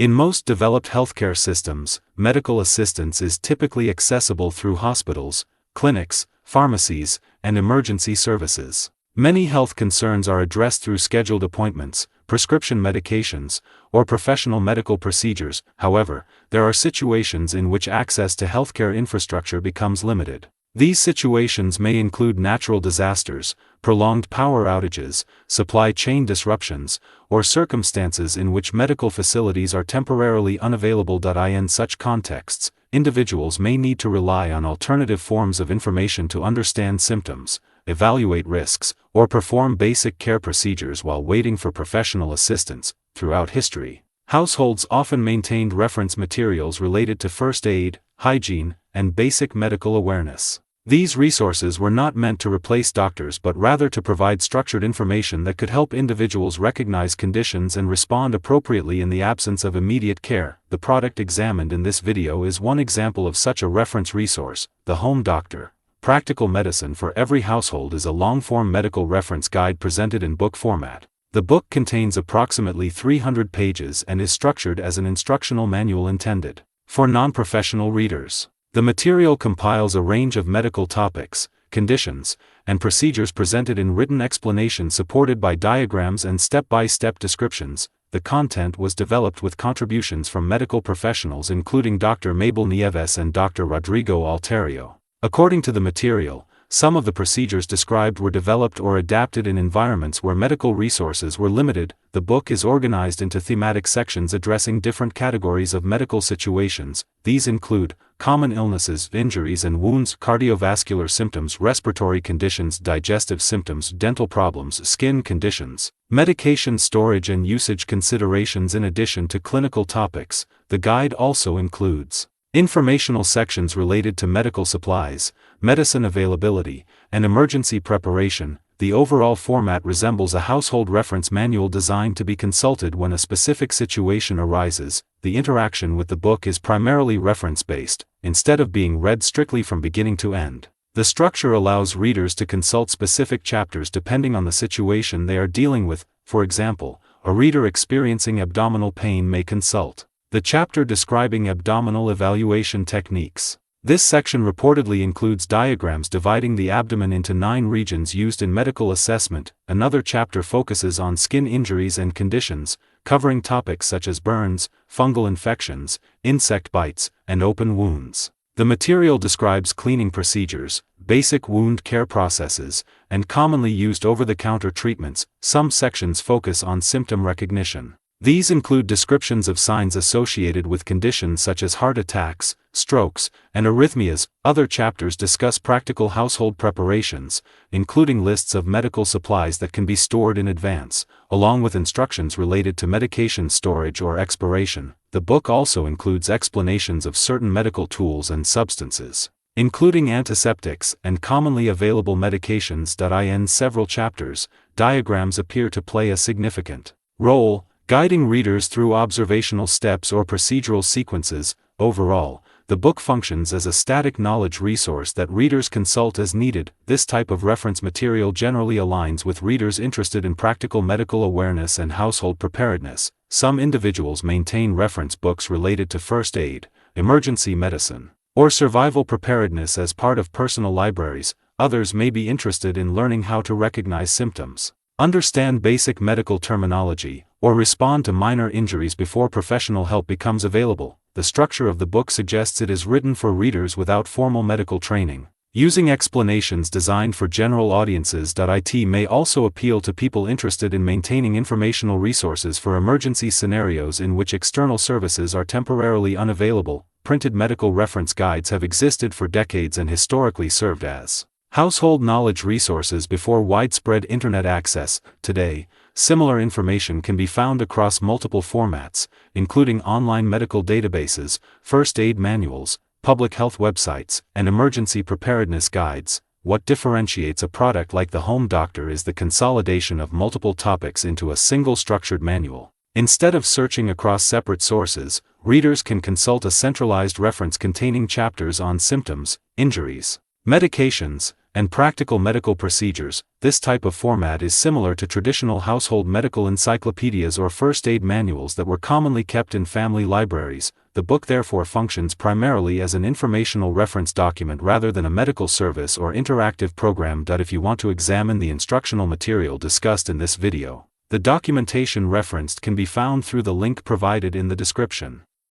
In most developed healthcare systems, medical assistance is typically accessible through hospitals, clinics, pharmacies, and emergency services. Many health concerns are addressed through scheduled appointments, prescription medications, or professional medical procedures. However, there are situations in which access to healthcare infrastructure becomes limited. These situations may include natural disasters, prolonged power outages, supply chain disruptions, or circumstances in which medical facilities are temporarily unavailable. In such contexts, individuals may need to rely on alternative forms of information to understand symptoms, evaluate risks, or perform basic care procedures while waiting for professional assistance. Throughout history, households often maintained reference materials related to first aid, hygiene, and basic medical awareness. These resources were not meant to replace doctors but rather to provide structured information that could help individuals recognize conditions and respond appropriately in the absence of immediate care. The product examined in this video is one example of such a reference resource. The Home Doctor, Practical Medicine for Every Household is a long-form medical reference guide presented in book format. The book contains approximately 300 pages and is structured as an instructional manual intended for non-professional readers. The material compiles a range of medical topics, conditions, and procedures presented in written explanation supported by diagrams and step-by-step descriptions. The content was developed with contributions from medical professionals including Dr. Mabel Nieves and Dr. Rodrigo Alterio. According to the material, some of the procedures described were developed or adapted in environments where medical resources were limited. The book is organized into thematic sections addressing different categories of medical situations. These include common illnesses, injuries and wounds, cardiovascular symptoms, respiratory conditions, digestive symptoms, dental problems, skin conditions, medication storage and usage considerations. In addition to clinical topics, the guide also includes informational sections related to medical supplies, medicine availability, and emergency preparation. The overall format resembles a household reference manual designed to be consulted when a specific situation arises. The interaction with the book is primarily reference-based, instead of being read strictly from beginning to end. The structure allows readers to consult specific chapters depending on the situation they are dealing with. For example, a reader experiencing abdominal pain may consult the chapter describing abdominal evaluation techniques. This section reportedly includes diagrams dividing the abdomen into 9 regions used in medical assessment. Another chapter focuses on skin injuries and conditions, covering topics such as burns, fungal infections, insect bites, and open wounds. The material describes cleaning procedures, basic wound care processes, and commonly used over-the-counter treatments. Some sections focus on symptom recognition. These include descriptions of signs associated with conditions such as heart attacks, strokes, and arrhythmias. Other chapters discuss practical household preparations, including lists of medical supplies that can be stored in advance, along with instructions related to medication storage or expiration. The book also includes explanations of certain medical tools and substances, including antiseptics and commonly available medications. In several chapters, diagrams appear to play a significant role, guiding readers through observational steps or procedural sequences. Overall, the book functions as a static knowledge resource that readers consult as needed. This type of reference material generally aligns with readers interested in practical medical awareness and household preparedness. Some individuals maintain reference books related to first aid, emergency medicine, or survival preparedness as part of personal libraries. Others may be interested in learning how to recognize symptoms, understand basic medical terminology, or respond to minor injuries before professional help becomes available. The structure of the book suggests it is written for readers without formal medical training, using explanations designed for general audiences. It may also appeal to people interested in maintaining informational resources for emergency scenarios in which external services are temporarily unavailable. Printed medical reference guides have existed for decades and historically served as household knowledge resources before widespread internet access. Today, similar information can be found across multiple formats, including online medical databases, first aid manuals, public health websites, and emergency preparedness guides. What differentiates a product like the Home Doctor is the consolidation of multiple topics into a single structured manual. Instead of searching across separate sources, readers can consult a centralized reference containing chapters on symptoms, injuries, medications, and practical medical procedures. This type of format is similar to traditional household medical encyclopedias or first aid manuals that were commonly kept in family libraries. The book therefore functions primarily as an informational reference document rather than a medical service or interactive program. If you want to examine the instructional material discussed in this video, the documentation referenced can be found through the link provided in the description.